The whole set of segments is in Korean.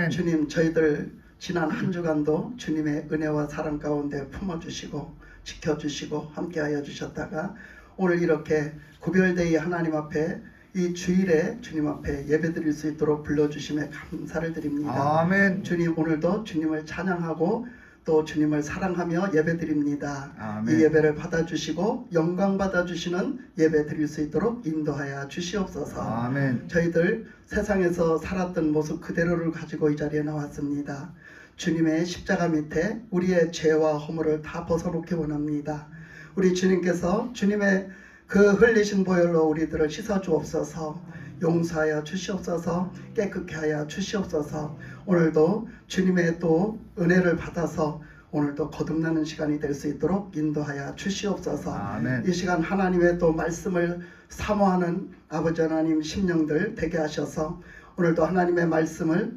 주님, 저희들 지난 한 주간도 주님의 은혜와 사랑 가운데 품어주시고 지켜주시고 함께하여 주셨다가 오늘 이렇게 구별되이 하나님 앞에 이 주일에 주님 앞에 예배드릴 수 있도록 불러주심에 감사를 드립니다. 아멘. 주님, 오늘도 주님을 찬양하고 또 주님을 사랑하며 예배드립니다. 아멘. 이 예배를 받아주시고 영광 받아주시는 예배 드릴 수 있도록 인도하여 주시옵소서. 아멘. 저희들 세상에서 살았던 모습 그대로를 가지고 이 자리에 나왔습니다. 주님의 십자가 밑에 우리의 죄와 허물을 다 벗어놓기 원합니다. 우리 주님께서 주님의 그 흘리신 보혈로 우리들을 씻어 주옵소서. 용서하여 주시옵소서. 깨끗게 하여 주시옵소서. 오늘도 주님의 또 은혜를 받아서 오늘도 거듭나는 시간이 될 수 있도록 인도하여 주시옵소서. 아멘. 이 시간 하나님의 또 말씀을 사모하는 아버지 하나님 심령들 되게 하셔서 오늘도 하나님의 말씀을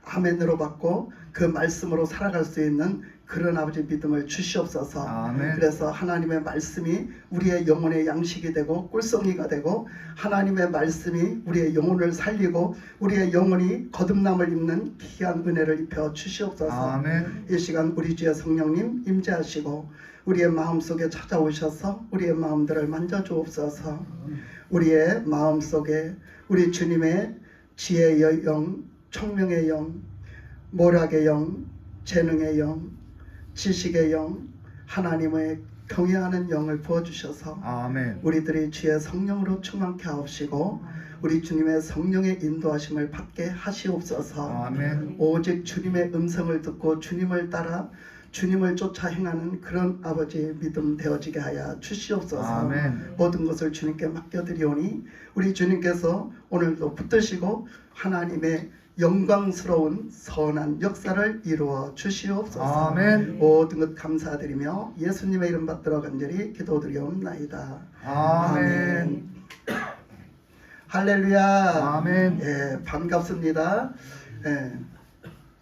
아멘으로 받고 그 말씀으로 살아갈 수 있는 그런 아버지 믿음을 주시옵소서. 아멘. 그래서 하나님의 말씀이 우리의 영혼의 양식이 되고 꿀송이가 되고 하나님의 말씀이 우리의 영혼을 살리고 우리의 영혼이 거듭남을 입는 귀한 은혜를 입혀 주시옵소서. 아멘. 이 시간 우리 주의 성령님 임재하시고 우리의 마음속에 찾아오셔서 우리의 마음들을 만져주옵소서. 우리의 마음속에 우리 주님의 지혜의 영, 총명의 영, 모락의 영, 재능의 영, 지식의 영, 하나님의 경외하는 영을 부어주셔서 아멘. 우리들이 주의 성령으로 충만케 하옵시고 우리 주님의 성령의 인도하심을 받게 하시옵소서. 아멘. 오직 주님의 음성을 듣고 주님을 따라 주님을 쫓아 행하는 그런 아버지의 믿음 되어지게 하여 주시옵소서. 아멘. 모든 것을 주님께 맡겨드리오니 우리 주님께서 오늘도 붙드시고 하나님의 영광스러운 선한 역사를 이루어 주시옵소서. 아멘. 모든 것 감사드리며 예수님의 이름 받들어 간절히 기도드리옵나이다. 아멘. 할렐루야. 아멘. 예, 반갑습니다. 예,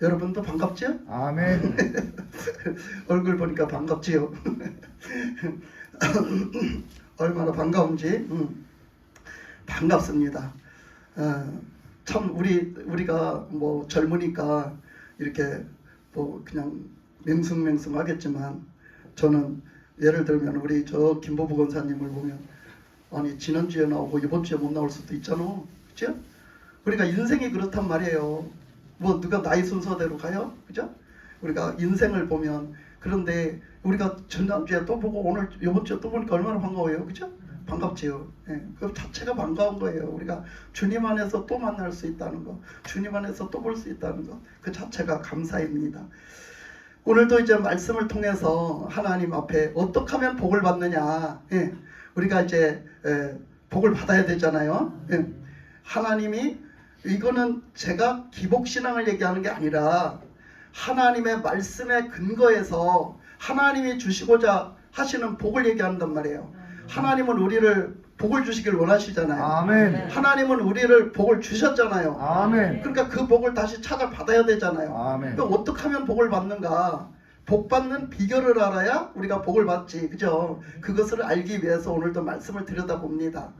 여러분도 반갑죠? 아멘. 얼굴 보니까 반갑지요. 얼마나 반가운지 반갑습니다. 참 우리가 뭐 젊으니까 이렇게 뭐 그냥 맹숭맹숭하겠지만 저는 예를 들면 우리 저 김보부 권사님을 보면 아니 지난주에 나오고 이번주에 못 나올 수도 있잖아. 그죠? 우리가 인생이 그렇단 말이에요. 뭐 누가 나이 순서대로 가요? 그죠? 우리가 인생을 보면 그런데 우리가 지난주에 또 보고 오늘 이번주에 또 보니까 얼마나 반가워요. 그죠? 반갑지요. 예, 그 자체가 반가운 거예요. 우리가 주님 안에서 또 만날 수 있다는 거, 주님 안에서 또 볼 수 있다는 거, 그 자체가 감사입니다. 오늘도 이제 말씀을 통해서 하나님 앞에 어떻게 하면 복을 받느냐, 예, 우리가 이제 복을 받아야 되잖아요. 예, 하나님이 이거는 제가 기복신앙을 얘기하는 게 아니라 하나님의 말씀에 근거해서 하나님이 주시고자 하시는 복을 얘기한단 말이에요. 하나님은 우리를 복을 주시길 원하시잖아요. 아멘. 하나님은 우리를 복을 주셨잖아요. 아멘. 그러니까 그 복을 다시 찾아받아야 되잖아요. 아멘. 그러니까 어떻게 하면 복을 받는가? 복 받는 비결을 알아야 우리가 복을 받지. 그죠? 그것을 알기 위해서 오늘도 말씀을 들여다봅니다.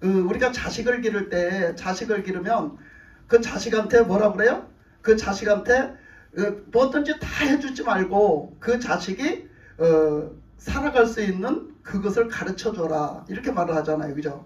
우리가 자식을 기를 때 자식을 기르면 그 자식한테 뭐라 그래요? 그 자식한테 뭐든지 다 해주지 말고 그 자식이 살아갈 수 있는 그것을 가르쳐줘라 이렇게 말을 하잖아요. 그죠?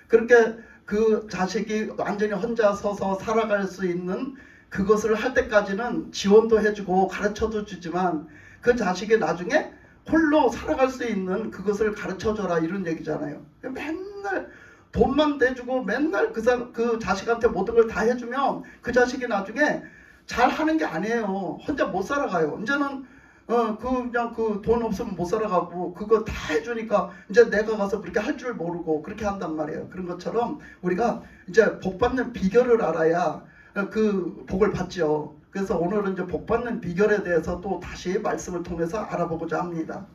그렇게 그 자식이 완전히 혼자 서서 살아갈 수 있는 그것을 할 때까지는 지원도 해주고 가르쳐도 주지만 그 자식이 나중에 홀로 살아갈 수 있는 그것을 가르쳐줘라 이런 얘기잖아요. 맨날 돈만 대주고 맨날 그 자식한테 모든 걸 다 해주면 그 자식이 나중에 잘 하는 게 아니에요. 혼자 못 살아가요. 이제는 그냥 그 돈 없으면 못 살아가고 그거 다 해주니까 이제 내가 가서 그렇게 할 줄 모르고 그렇게 한단 말이에요. 그런 것처럼 우리가 이제 복 받는 비결을 알아야 그 복을 받죠. 그래서 오늘은 이제 복 받는 비결에 대해서 또 다시 말씀을 통해서 알아보고자 합니다.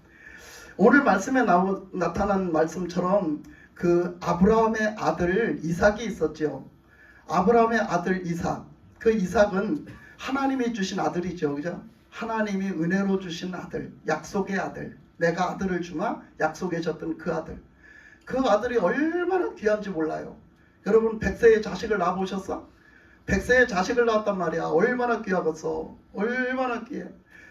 오늘 말씀에 나타난 말씀처럼 그 아브라함의 아들 이삭이 있었죠. 아브라함의 아들 이삭. 그 이삭은 하나님이 주신 아들이죠. 그죠? 하나님이 은혜로 주신 아들, 약속의 아들, 내가 아들을 주마 약속하셨던 그 아들. 그 아들이 얼마나 귀한지 몰라요. 여러분 100세의 자식을 낳아보셨어? 100세의 자식을 낳았단 말이야. 얼마나 귀하겠어. 얼마나 귀해.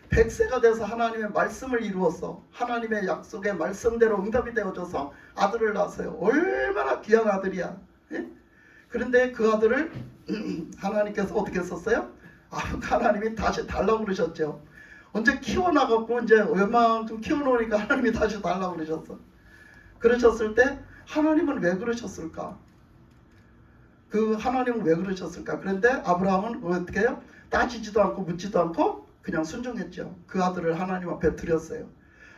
100세가 돼서 하나님의 말씀을 이루었어. 하나님의 약속의 말씀대로 응답이 되어져서 아들을 낳았어요. 얼마나 귀한 아들이야. 예? 그런데 그 아들을 하나님께서 어떻게 했었어요? 하나님이 다시 달라고 그러셨죠. 언제 키워나갔고 이제 웬만큼 키워놓으니까 하나님이 다시 달라고 그러셨어. 그러셨을 때 하나님은 왜 그러셨을까? 그 하나님은 왜 그러셨을까? 그런데 아브라함은 어떻게 해요? 따지지도 않고 묻지도 않고 그냥 순종했죠. 그 아들을 하나님 앞에 드렸어요.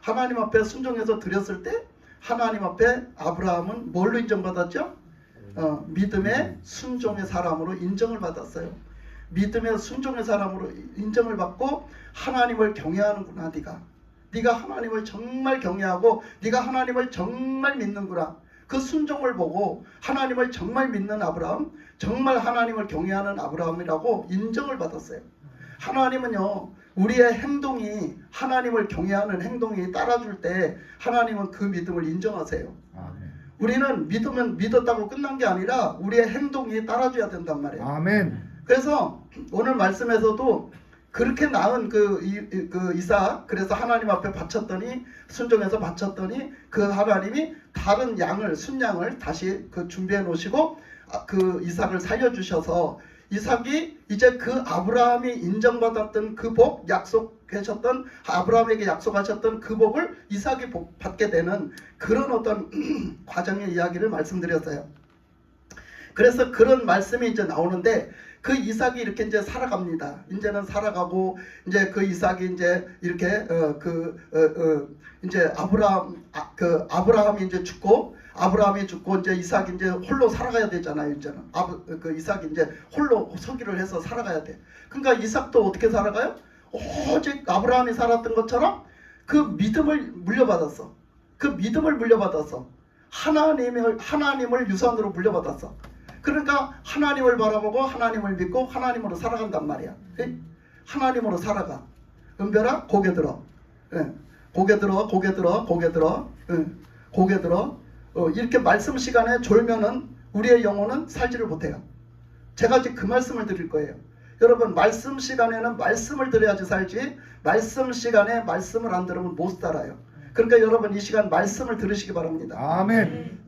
하나님 앞에 순종해서 드렸을 때 하나님 앞에 아브라함은 뭘로 인정받았죠? 믿음의 순종의 사람으로 인정을 받았어요. 믿음의 순종의 사람으로 인정을 받고 하나님을 경외하는구나. 네가 하나님을 정말 경외하고 네가 하나님을 정말 믿는구나. 그 순종을 보고 하나님을 정말 믿는 아브라함, 정말 하나님을 경외하는 아브라함이라고 인정을 받았어요. 하나님은요, 우리의 행동이 하나님을 경외하는 행동이 따라줄 때 하나님은 그 믿음을 인정하세요. 우리는 믿으면 믿었다고 끝난 게 아니라 우리의 행동이 따라줘야 된단 말이에요. 아멘. 그래서 오늘 말씀에서도 그렇게 낳은 그 이삭, 그래서 하나님 앞에 바쳤더니 순종해서 바쳤더니 그 하나님이 다른 양을 순양을 다시 그 준비해 놓으시고 그 이삭을 살려주셔서 이삭이 이제 그 아브라함이 인정받았던 그 복, 약속하셨던 아브라함에게 약속하셨던 그 복을 이삭이 받게 되는 그런 어떤 과정의 이야기를 말씀드렸어요. 그래서 그런 말씀이 이제 나오는데 그 이삭이 이렇게 이제 살아갑니다. 이제는 살아가고 이제 그 이삭이 이제 이렇게 이제 아브라함이 이제 죽고 이제 이삭이 이제 홀로 살아가야 되잖아요. 이제는 그 이삭이 이제 홀로 서기를 해서 살아가야 돼. 그러니까 이삭도 어떻게 살아가요? 오직 아브라함이 살았던 것처럼 그 믿음을 물려받았어. 그 믿음을 물려받았어. 하나님을 유산으로 물려받았어. 그러니까 하나님을 바라보고 하나님을 믿고 하나님으로 살아간단 말이야. 하나님으로 살아가. 은별아 고개 들어. 고개 들어. 고개 들어. 이렇게 말씀 시간에 졸면은 우리의 영혼은 살지를 못해요. 제가 지금 그 말씀을 드릴 거예요. 여러분, 말씀 시간에는 말씀을 들어야지 살지, 말씀 시간에 말씀을 안 들으면 못 살아요. 그러니까 여러분, 이 시간 말씀을 들으시기 바랍니다. 아멘.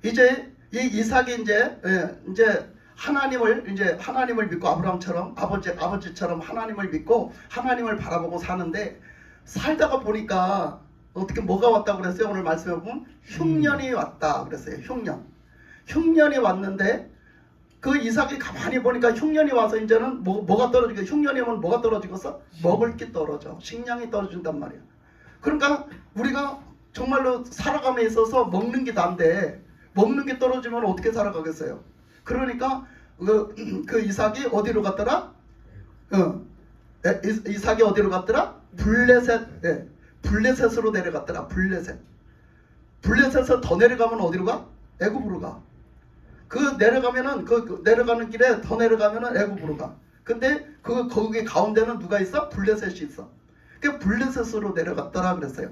이제 이 이삭이 이제 하나님을 믿고 아브라함처럼 아버지처럼 하나님을 믿고 하나님을 바라보고 사는데, 살다가 보니까 어떻게 뭐가 왔다고 그랬어요? 오늘 말씀해 보면 흉년이 왔다 그랬어요. 흉년이 왔는데 그 이삭이 가만히 보니까 흉년이 와서 이제는 뭐가 떨어지고, 흉년이 오면 뭐가 떨어지겠어? 먹을 게 떨어져. 식량이 떨어진단 말이야. 그러니까 우리가 정말로 살아감에 있어서 먹는 게 다인데 먹는 게 떨어지면 어떻게 살아가겠어요? 그러니까 그 이삭이 어디로 갔더라? 이삭이 어디로 갔더라? 블레셋으로 내려갔더라. 블레셋에서 더 내려가면 어디로 가? 애굽으로 가. 내려가면은 내려가는 길에 더 내려가면은 애굽으로 가. 근데 거기 가운데는 누가 있어? 블레셋이 있어. 그 블레셋으로 내려갔더라 그랬어요.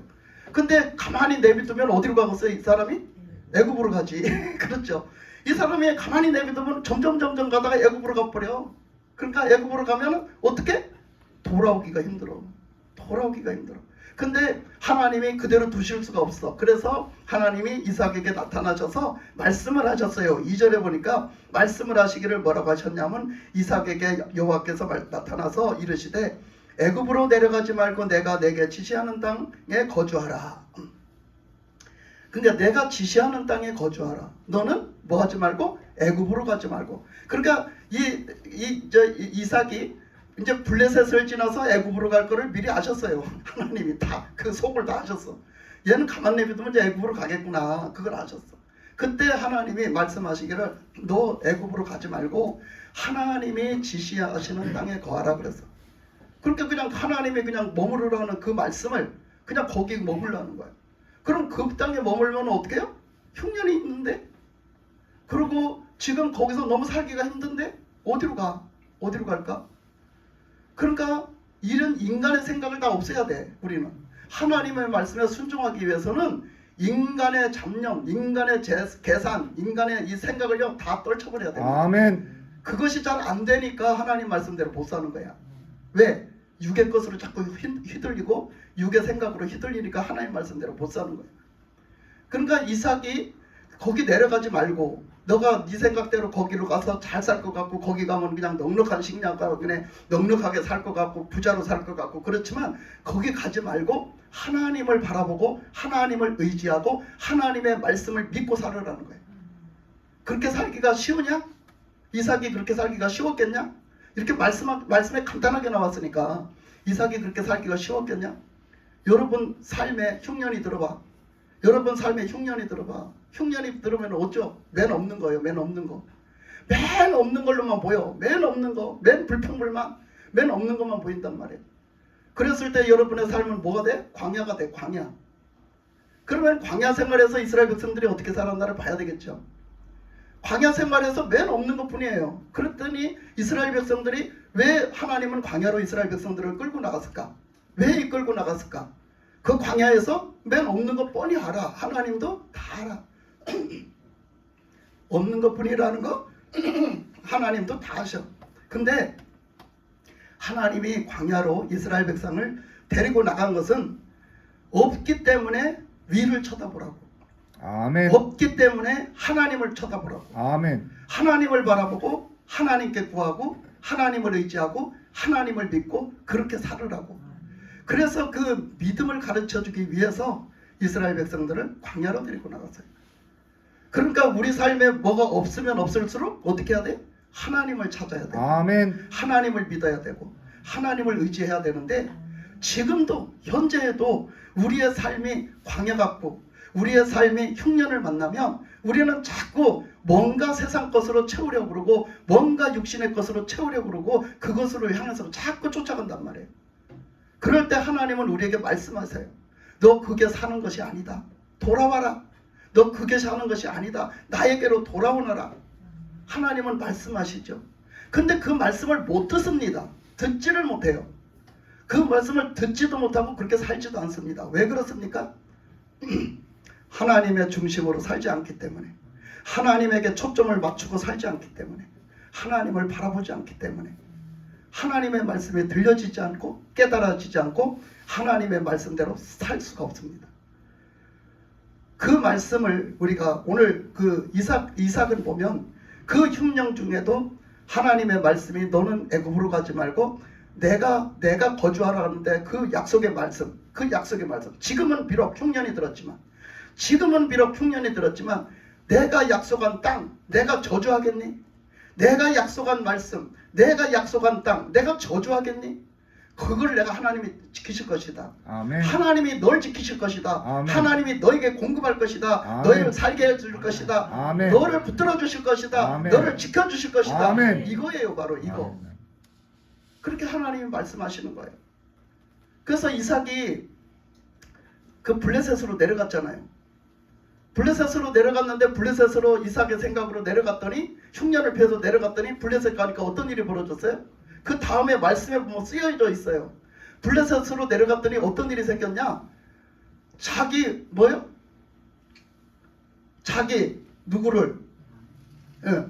근데 가만히 내비두면 어디로 가겠어요? 이 사람이? 애굽으로 가지. 그렇죠. 이 사람이 가만히 내비두면 점점 가다가 애굽으로 가버려. 그러니까 애굽으로 가면은 어떻게? 돌아오기가 힘들어. 근데 하나님이 그대로 두실 수가 없어. 그래서 하나님이 이삭에게 나타나셔서 말씀을 하셨어요. 2절에 보니까 말씀을 하시기를 뭐라고 하셨냐면, 이삭에게 여호와께서 나타나서 이르시되 애굽으로 내려가지 말고 내가 내게 지시하는 땅에 거주하라. 그러니까 내가 지시하는 땅에 거주하라. 너는 뭐 하지 말고? 애굽으로 가지 말고. 그러니까 이삭이 이제 블레셋을 지나서 애굽으로 갈 거를 미리 아셨어요. 하나님이 다 그 속을 다 아셨어. 얘는 가만 내비두면 이제 애굽으로 가겠구나. 그걸 아셨어. 그때 하나님이 말씀하시기를 너 애굽으로 가지 말고 하나님이 지시하시는 땅에 거하라 그랬어. 그러니까 그냥 하나님이 그냥 머무르라는 그 말씀을 그냥 거기 머물라는 거예요. 그럼 그 땅에 머물면 어떻게 해요? 흉년이 있는데? 그리고 지금 거기서 너무 살기가 힘든데? 어디로 갈까? 그러니까 이런 인간의 생각을 다 없애야 돼. 우리는 하나님의 말씀에 순종하기 위해서는 인간의 잡념, 인간의 계산, 인간의 이 생각을요 다 떨쳐버려야 됩니다. 아멘. 그것이 잘 안 되니까 하나님 말씀대로 못 사는 거야. 왜? 육의 것으로 자꾸 휘둘리고 육의 생각으로 휘둘리니까 하나님 말씀대로 못 사는 거야. 그러니까 이삭이 거기 내려가지 말고 너가 네 생각대로 거기로 가서 잘 살 것 같고 거기 가면 그냥 넉넉한 식량과 그냥 넉넉하게 살 것 같고 부자로 살 것 같고 그렇지만 거기 가지 말고 하나님을 바라보고 하나님을 의지하고 하나님의 말씀을 믿고 살으라는 거예요. 그렇게 살기가 쉬우냐? 이삭이 그렇게 살기가 쉬웠겠냐? 이렇게 말씀에 간단하게 나왔으니까 이삭이 그렇게 살기가 쉬웠겠냐? 여러분 삶에 흉년이 들어봐. 여러분 삶에 흉년이 들어봐. 흉년이 들으면 어쩌? 맨 없는 거예요. 맨 없는 거. 맨 없는 걸로만 보여. 맨 없는 거. 맨 불평불만. 맨 없는 것만 보인단 말이에요. 그랬을 때 여러분의 삶은 뭐가 돼? 광야가 돼. 광야. 그러면 광야 생활에서 이스라엘 백성들이 어떻게 살았나를 봐야 되겠죠. 광야 생활에서 맨 없는 것뿐이에요. 그랬더니 이스라엘 백성들이 왜 하나님은 광야로 이스라엘 백성들을 끌고 나갔을까? 왜 이끌고 나갔을까? 그 광야에서 맨 없는 것 뻔히 알아. 하나님도 다 알아. 없는 것뿐이라는 거 하나님도 다 아셔. 근데 하나님이 광야로 이스라엘 백성을 데리고 나간 것은 없기 때문에 위를 쳐다보라고. 아멘. 없기 때문에 하나님을 쳐다보라고. 아멘. 하나님을 바라보고 하나님께 구하고 하나님을 의지하고 하나님을 믿고 그렇게 살으라고. 그래서 그 믿음을 가르쳐주기 위해서 이스라엘 백성들을 광야로 데리고 나갔어요. 그러니까 우리 삶에 뭐가 없으면 없을수록 어떻게 해야 돼? 하나님을 찾아야 돼. 아멘. 하나님을 믿어야 되고 하나님을 의지해야 되는데 지금도 현재에도 우리의 삶이 광야 같고 우리의 삶이 흉년을 만나면 우리는 자꾸 뭔가 세상 것으로 채우려고 그러고 뭔가 육신의 것으로 채우려고 그러고 그것으로 향해서 자꾸 쫓아간단 말이에요. 그럴 때 하나님은 우리에게 말씀하세요. 너 그게 사는 것이 아니다. 돌아와라. 너 그게 사는 것이 아니다. 나에게로 돌아오너라. 하나님은 말씀하시죠. 근데 그 말씀을 못 듣습니다. 듣지를 못해요. 그 말씀을 듣지도 못하고 그렇게 살지도 않습니다. 왜 그렇습니까? 하나님의 중심으로 살지 않기 때문에, 하나님에게 초점을 맞추고 살지 않기 때문에, 하나님을 바라보지 않기 때문에, 하나님의 말씀이 들려지지 않고 깨달아지지 않고 하나님의 말씀대로 살 수가 없습니다. 그 말씀을 우리가 오늘 그 이삭을 보면 그 흉년 중에도 하나님의 말씀이 너는 애굽으로 가지 말고 내가 거주하라 하는데 그 약속의 말씀 지금은 비록 흉년이 들었지만 내가 약속한 땅 내가 저주하겠니? 내가 약속한 말씀 내가 약속한 땅 내가 저주하겠니? 그걸 내가 하나님이 지키실 것이다. 아멘. 하나님이 널 지키실 것이다. 아멘. 하나님이 너에게 공급할 것이다. 아멘. 너희를 살게 해줄 것이다. 아멘. 너를 붙들어 주실 것이다. 아멘. 너를 지켜주실 것이다. 아멘. 이거예요, 바로 이거. 아멘. 그렇게 하나님이 말씀하시는 거예요. 그래서 이삭이 그 블레셋으로 내려갔잖아요. 블레셋으로 내려갔는데 블레셋으로 이삭의 생각으로 내려갔더니 흉년을 피해서 내려갔더니 블레셋 가니까 어떤 일이 벌어졌어요? 그 다음에 말씀에 보면 쓰여져 있어요. 블레셋으로 내려갔더니 어떤 일이 생겼냐? 자기 누구를?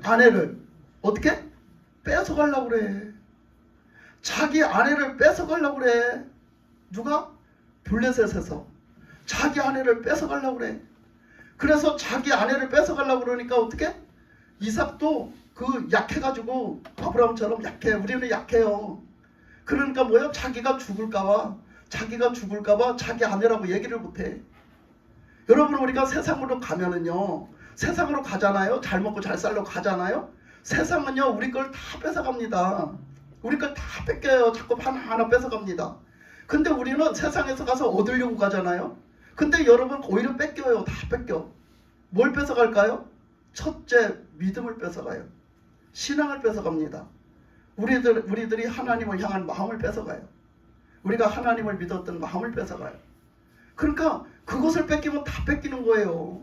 아내를 어떻게? 뺏어가려고 그래. 자기 아내를 뺏어가려고 그래. 누가? 블레셋에서 자기 아내를 뺏어가려고 그래. 그래서 자기 아내를 뺏어가려고 그러니까 어떻게? 이삭도 그 약해가지고 아브라함처럼 약해. 우리는 약해요. 그러니까 뭐야? 자기가 죽을까봐 자기 아내라고 얘기를 못해. 여러분 우리가 세상으로 가면은요. 세상으로 가잖아요. 잘 먹고 잘 살려고 가잖아요. 세상은요. 우리 걸 다 뺏어갑니다. 우리 걸 다 뺏겨요. 자꾸 하나하나 뺏어갑니다. 근데 우리는 세상에서 가서 얻으려고 가잖아요. 근데 여러분 오히려 뺏겨요. 다 뺏겨. 뭘 뺏어갈까요? 첫째 믿음을 뺏어가요. 신앙을 뺏어갑니다. 우리들이 하나님을 향한 마음을 뺏어가요. 우리가 하나님을 믿었던 마음을 뺏어가요. 그러니까 그것을 뺏기면 다 뺏기는 거예요.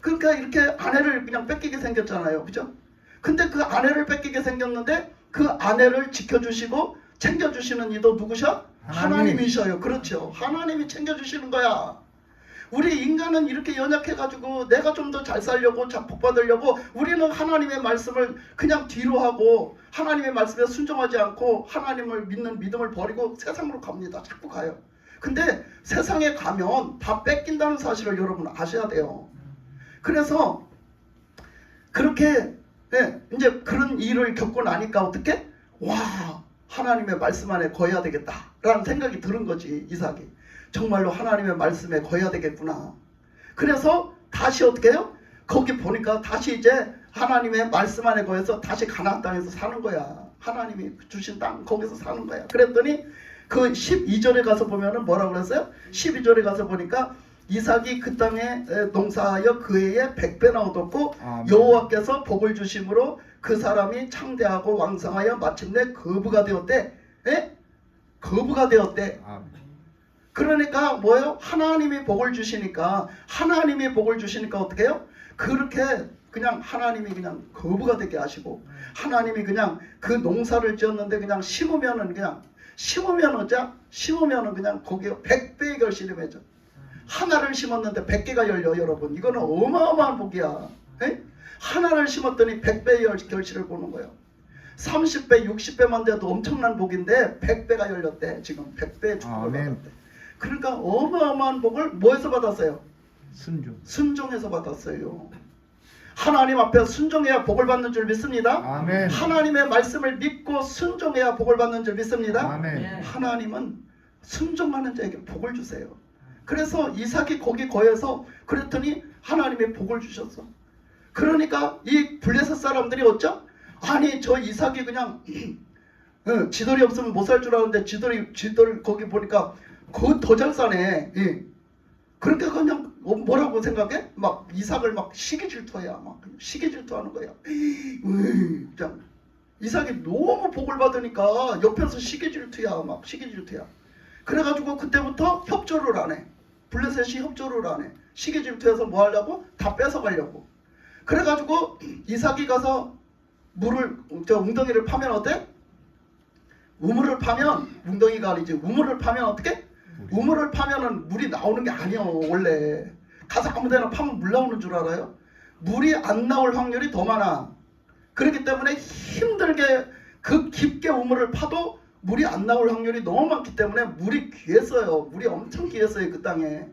그러니까 이렇게 아내를 그냥 뺏기게 생겼잖아요. 그죠? 근데 그 아내를 뺏기게 생겼는데 그 아내를 지켜주시고 챙겨주시는 이도 누구셔? 하나님. 하나님이셔요. 그렇죠. 하나님이 챙겨주시는 거야. 우리 인간은 이렇게 연약해가지고 내가 좀 더 잘 살려고 복 받으려고 우리는 하나님의 말씀을 그냥 뒤로 하고 하나님의 말씀에 순종하지 않고 하나님을 믿는 믿음을 버리고 세상으로 갑니다. 자꾸 가요. 근데 세상에 가면 다 뺏긴다는 사실을 여러분 아셔야 돼요. 그래서 그렇게 이제 그런 일을 겪고 나니까 어떻게? 와, 하나님의 말씀 안에 거해야 되겠다라는 생각이 드는 거지. 이삭이 정말로 하나님의 말씀에 거해야 되겠구나. 그래서 다시 어떻게 해요? 거기 보니까 다시 이제 하나님의 말씀 안에 거해서 다시 가나안 땅에서 사는 거야. 하나님이 주신 땅 거기서 사는 거야. 그랬더니 그 12절에 가서 보면은 뭐라고 그랬어요? 12절에 가서 보니까 이삭이 그 땅에 농사하여 그 해에 100배나 얻었고 여호와께서 복을 주심으로 그 사람이 창대하고 왕성하여 마침내 거부가 되었대. 거부가 되었대. 그러니까 뭐예요? 하나님이 복을 주시니까 어떻게 해요? 그렇게 그냥 하나님이 그냥 거부가 되게 하시고 하나님이 그냥 그 농사를 지었는데 그냥 심으면은 그냥 거기에 100배의 결실이 맺어. 하나를 심었는데 100개가 열려. 여러분 이거는 어마어마한 복이야. 하나를 심었더니 100배의 결실을 보는 거예요. 30배 60배만 돼도 엄청난 복인데 100배가 열렸대. 지금 100배의 축복을 받았대. 그러니까 어마어마한 복을 뭐에서 받았어요? 순종에서 받았어요. 하나님 앞에 순종해야 복을 받는 줄 믿습니다. 아멘. 하나님의 말씀을 믿고 순종해야 복을 받는 줄 믿습니다. 아멘. 하나님은 순종하는 자에게 복을 주세요. 그래서 이삭이 거기 거해서 그랬더니 하나님의 복을 주셨어. 그러니까 이 블레셋 사람들이 어쩌? 아니 저 이삭이 그냥 지돌이 없으면 못 살 줄 알았는데 지돌 거기 보니까 그거 더 잘 사네. 그러니까 그냥 뭐라고 생각해? 막 이삭을 막 시기 질투해야 막 시기 질투하는 거야. 그냥 이삭이 너무 복을 받으니까 옆에서 시기 질투야. 그래가지고 그때부터 협조를 안 해. 블레셋이 협조를 안 해. 시기 질투해서 뭐 하려고? 다 뺏어가려고. 그래가지고 이삭이 가서 웅덩이를 파면 어때? 우물을 파면 웅덩이가 아니지. 우물을 파면 어떻게? 우물을 파면은 물이 나오는 게 아니요. 원래 가서 아무데나 파면 물 나오는 줄 알아요? 물이 안 나올 확률이 더 많아. 그렇기 때문에 힘들게 그 깊게 우물을 파도 물이 안 나올 확률이 너무 많기 때문에 물이 귀했어요. 물이 엄청 귀했어요. 그 땅에.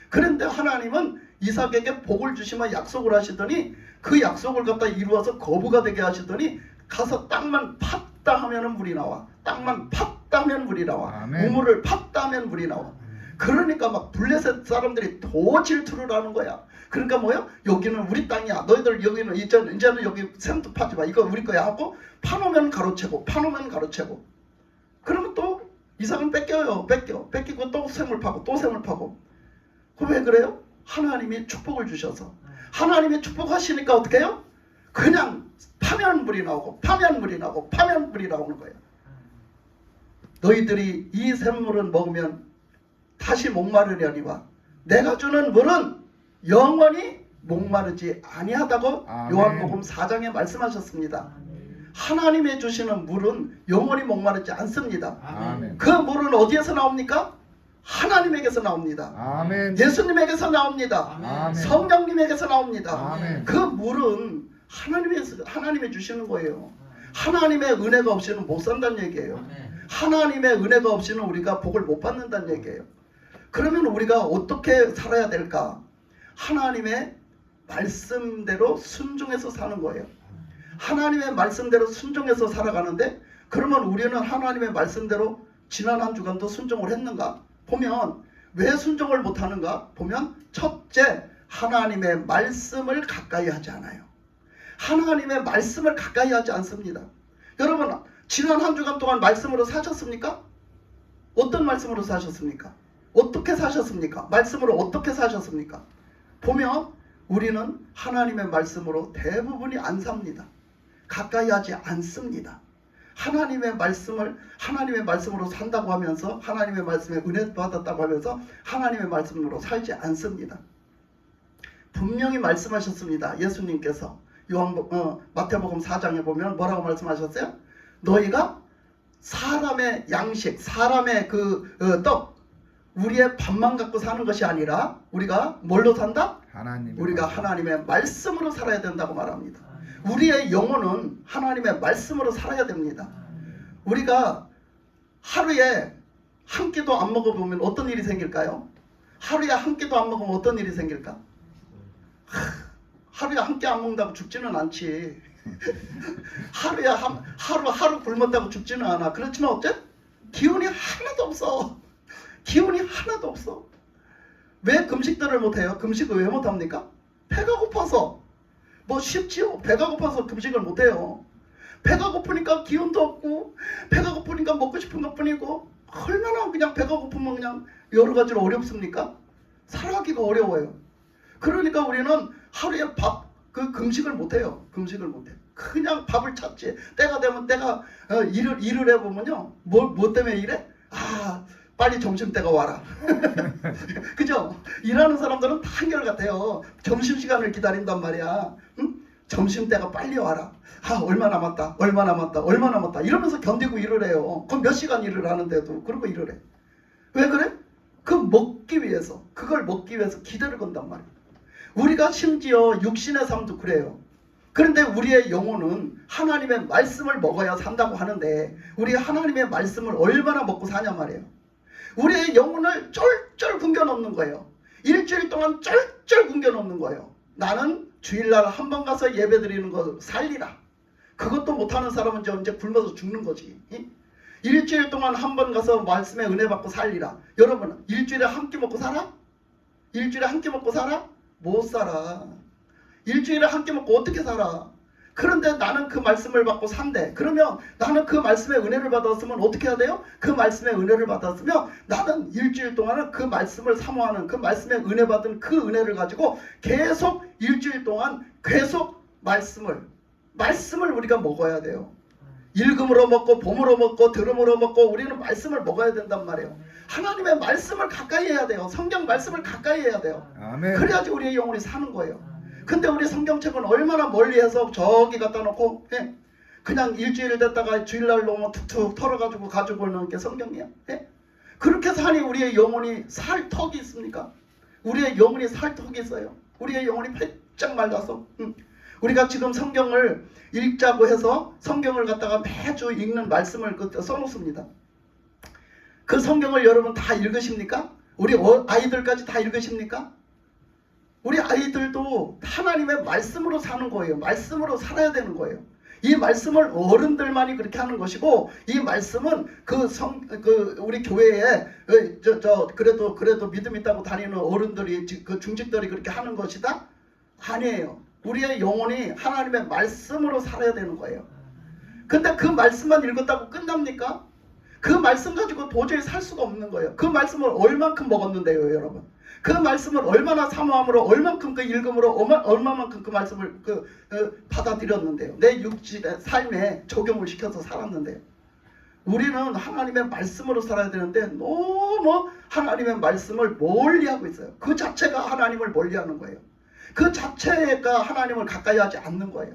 그런데 하나님은 이삭에게 복을 주시면 약속을 하시더니 그 약속을 갖다 이루어서 거부가 되게 하시더니 가서 땅만 팠다 하면은 물이 나와. 땅만 팠다 하면 물이 나와. 아멘. 우물을 팠다 하면 물이 나와. 그러니까 막 블레셋 사람들이 더 질투를 하는 거야. 그러니까 뭐야? 여기는 우리 땅이야. 너희들 여기는 이제는 여기 샘도 파지 마. 이거 우리 거야 하고 파놓으면 가로채고 그러면 또 이삭은 뺏기고 또 샘을 파고 그 왜 그래요? 하나님이 축복을 주셔서 하나님이 축복하시니까 어떻게 해요? 그냥 파면 물이 나오고 파면 물이 나오는 거예요. 너희들이 이 샘물은 먹으면 다시 목마르려니와 내가 주는 물은 영원히 목마르지 아니하다고 아멘. 요한복음 4장에 말씀하셨습니다. 하나님이 주시는 물은 영원히 목마르지 않습니다. 아멘. 그 물은 어디에서 나옵니까? 하나님에게서 나옵니다. 아멘. 예수님에게서 나옵니다. 아멘. 성령님에게서 나옵니다. 아멘. 그 물은 하나님이 주시는 거예요. 하나님의 은혜가 없이는 못 산다는 얘기예요. 하나님의 은혜가 없이는 우리가 복을 못 받는다는 얘기예요. 그러면 우리가 어떻게 살아야 될까? 하나님의 말씀대로 순종해서 사는 거예요. 하나님의 말씀대로 순종해서 살아가는데 그러면 우리는 하나님의 말씀대로 지난 한 주간도 순종을 했는가? 보면 왜 순종을 못하는가? 보면 첫째, 하나님의 말씀을 가까이 하지 않아요. 하나님의 말씀을 가까이 하지 않습니다. 여러분 지난 한 주간 동안 말씀으로 사셨습니까? 어떤 말씀으로 사셨습니까? 어떻게 사셨습니까? 말씀으로 어떻게 사셨습니까? 보면 우리는 하나님의 말씀으로 대부분이 안 삽니다. 가까이 하지 않습니다. 하나님의 말씀으로 산다고 하면서 하나님의 말씀에 은혜 받았다고 하면서 하나님의 말씀으로 살지 않습니다. 분명히 말씀하셨습니다. 예수님께서 마태복음 4장에 보면 뭐라고 말씀하셨어요? 너희가 사람의 양식, 사람의 떡 우리의 밥만 갖고 사는 것이 아니라 우리가 뭘로 산다? 하나님. 우리가 하나님의 말씀으로 살아야 된다고 말합니다. 우리의 영혼은 하나님의 말씀으로 살아야 됩니다. 우리가 하루에 한 끼도 안 먹어보면 어떤 일이 생길까요? 하루에 한 끼도 안 먹으면 어떤 일이 생길까? 하루에 한 끼 안 먹는다고 죽지는 않지. 하루에 하루 굶었다고 죽지는 않아. 그렇지만 어째? 기운이 하나도 없어. 기운이 하나도 없어. 왜 금식들을 못해요? 금식을 왜 못합니까? 배가 고파서. 뭐 쉽지요? 배가 고파서 금식을 못해요. 배가 고프니까 기운도 없고, 배가 고프니까 먹고 싶은 것뿐이고, 얼마나 그냥 배가 고프면 그냥 여러 가지로 어렵습니까? 살아가기가 어려워요. 그러니까 우리는 하루에 금식을 못해요. 금식을 못해. 그냥 밥을 찾지. 때가 되면 때가 일을 해보면요. 뭐 때문에 일해? 빨리 점심때가 와라. 그죠? 일하는 사람들은 다 한결같아요. 점심시간을 기다린단 말이야. 응? 점심때가 빨리 와라. 얼마 남았다. 얼마 남았다. 얼마 남았다. 이러면서 견디고 일을 해요. 그럼 몇 시간 일을 하는데도 그러고 일을 해. 왜 그래? 그걸 먹기 위해서 기대를 건단 말이야. 우리가 심지어 육신의 삶도 그래요. 그런데 우리의 영혼은 하나님의 말씀을 먹어야 산다고 하는데 우리 하나님의 말씀을 얼마나 먹고 사냐 말이에요. 우리의 영혼을 쫄쫄 굶겨놓는 거예요. 일주일 동안 쫄쫄 굶겨놓는 거예요. 나는 주일날 한 번 가서 예배 드리는 거 살리라. 그것도 못하는 사람은 이제 굶어서 죽는 거지. 일주일 동안 한 번 가서 말씀의 은혜 받고 살리라. 여러분, 일주일에 한 끼 먹고 살아? 일주일에 한 끼 먹고 살아? 못 살아. 일주일에 한 끼 먹고 어떻게 살아? 그런데 나는 그 말씀을 받고 산대. 그러면 나는 그 말씀의 은혜를 받았으면 어떻게 해야 돼요? 그 말씀의 은혜를 받았으면 나는 일주일 동안은 그 말씀을 사모하는, 그 말씀의 은혜 받은 그 은혜를 가지고 계속 일주일 동안 계속 말씀을 우리가 먹어야 돼요. 읽음으로 먹고 봄으로 먹고 들음으로 먹고 우리는 말씀을 먹어야 된단 말이에요. 하나님의 말씀을 가까이 해야 돼요. 성경 말씀을 가까이 해야 돼요. 아멘. 그래야지 우리의 영혼이 사는 거예요. 근데 우리 성경책은 얼마나 멀리해서 저기 갖다 놓고 그냥 일주일 됐다가 주일날 오면 툭툭 털어가지고 가지고 오는 게 성경이야. 그렇게 사니 우리의 영혼이 살 턱이 있습니까? 우리의 영혼이 살 턱이 있어요. 우리의 영혼이 바짝 말라서 우리가 지금 성경을 읽자고 해서 성경을 갖다가 매주 읽는 말씀을 써놓습니다. 그 성경을 여러분 다 읽으십니까? 우리 아이들까지 다 읽으십니까? 우리 아이들도 하나님의 말씀으로 사는 거예요. 말씀으로 살아야 되는 거예요. 이 말씀을 어른들만이 그렇게 하는 것이고, 이 말씀은 우리 교회에 그래도 믿음 있다고 다니는 어른들이 그 중직들이 그렇게 하는 것이다? 아니에요. 우리의 영혼이 하나님의 말씀으로 살아야 되는 거예요. 근데 그 말씀만 읽었다고 끝납니까? 그 말씀 가지고 도저히 살 수가 없는 거예요. 그 말씀을 얼만큼 먹었는데요, 여러분. 그 말씀을 얼마나 사모함으로, 얼만큼 그 읽음으로, 얼마만큼 그 말씀을 받아들였는데요. 내 육신의 삶에 적용을 시켜서 살았는데요. 우리는 하나님의 말씀으로 살아야 되는데 너무 하나님의 말씀을 멀리하고 있어요. 그 자체가 하나님을 멀리하는 거예요. 그 자체가 하나님을 가까이 하지 않는 거예요.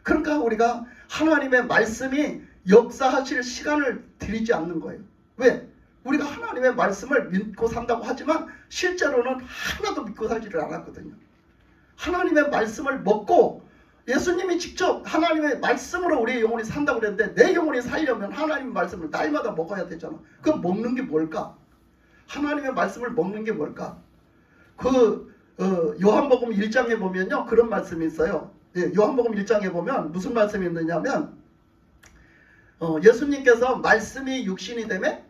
그러니까 우리가 하나님의 말씀이 역사하실 시간을 드리지 않는 거예요. 왜? 우리가 하나님의 말씀을 믿고 산다고 하지만 실제로는 하나도 믿고 살지를 않았거든요. 하나님의 말씀을 먹고 예수님이 직접 하나님의 말씀으로 우리의 영혼이 산다고 그랬는데 내 영혼이 살려면 하나님의 말씀을 날마다 먹어야 되잖아. 그럼 먹는 게 뭘까? 하나님의 말씀을 먹는 게 뭘까? 요한복음 1장에 보면요, 그런 말씀이 있어요. 요한복음 1장에 보면 무슨 말씀이 있느냐면 예수님께서 말씀이 육신이 되매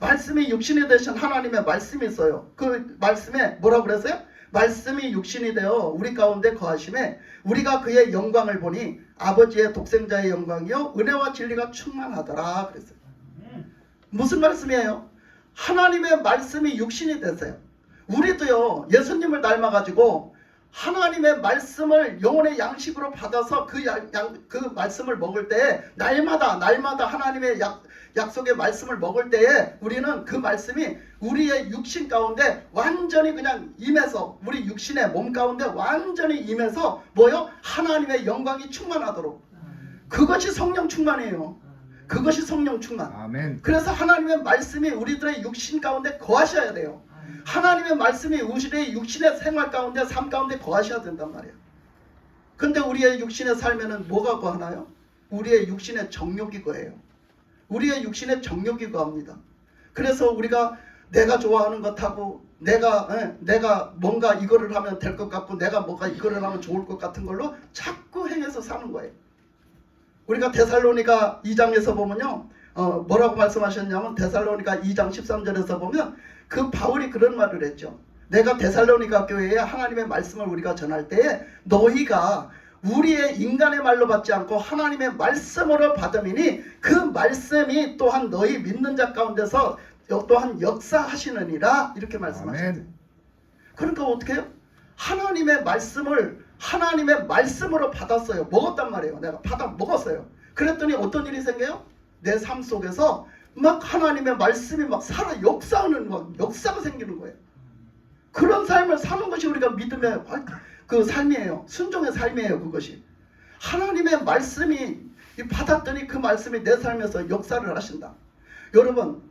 말씀이 육신이 되신 하나님의 말씀이 있어요. 그 말씀에 뭐라고 그랬어요? 말씀이 육신이 되어 우리 가운데 거하심에 우리가 그의 영광을 보니 아버지의 독생자의 영광이요 은혜와 진리가 충만하더라 그랬어요. 무슨 말씀이에요? 하나님의 말씀이 육신이 됐어요. 우리도요, 예수님을 닮아가지고 하나님의 말씀을 영혼의 양식으로 받아서 그 말씀을 먹을 때 날마다 하나님의 약속의 말씀을 먹을 때에 우리는 그 말씀이 우리의 육신 가운데 완전히 그냥 임해서, 우리 육신의 몸 가운데 완전히 임해서 하나님의 영광이 충만하도록, 그것이 성령 충만이에요. 그것이 성령 충만. 아멘. 그래서 하나님의 말씀이 우리들의 육신 가운데 거하셔야 돼요. 하나님의 말씀이 우리의 육신의 생활 가운데 삶 가운데 거하셔야 된단 말이에요. 근데 우리의 육신의 삶에는 뭐가 거하나요? 우리의 육신의 정욕이 거해요. 우리의 육신의 정욕이 거합니다. 그래서 우리가 내가 좋아하는 것하고 내가 뭔가 이거를 하면 될 것 같고 내가 뭔가 이거를 하면 좋을 것 같은 걸로 자꾸 행해서 사는 거예요. 우리가 데살로니가 2장에서 보면요. 뭐라고 말씀하셨냐면 데살로니가 2장 13절에서 보면 그 바울이 그런 말을 했죠. 내가 데살로니가 교회에 하나님의 말씀을 우리가 전할 때에 너희가 우리의 인간의 말로 받지 않고 하나님의 말씀으로 받음이니 그 말씀이 또한 너희 믿는 자 가운데서 또한 역사하시느니라 이렇게 말씀하셨어요. 아멘. 그러니까 어떻게 해요? 하나님의 말씀을 하나님의 말씀으로 받았어요. 먹었단 말이에요. 내가 받아 먹었어요. 그랬더니 어떤 일이 생겨요? 내 삶 속에서 막 하나님의 말씀이 막 살아 역사하는 역사가 생기는 거예요. 그런 삶을 사는 것이 우리가 믿음의 그 삶이에요. 순종의 삶이에요. 그것이 하나님의 말씀이 받았더니 그 말씀이 내 삶에서 역사를 하신다. 여러분,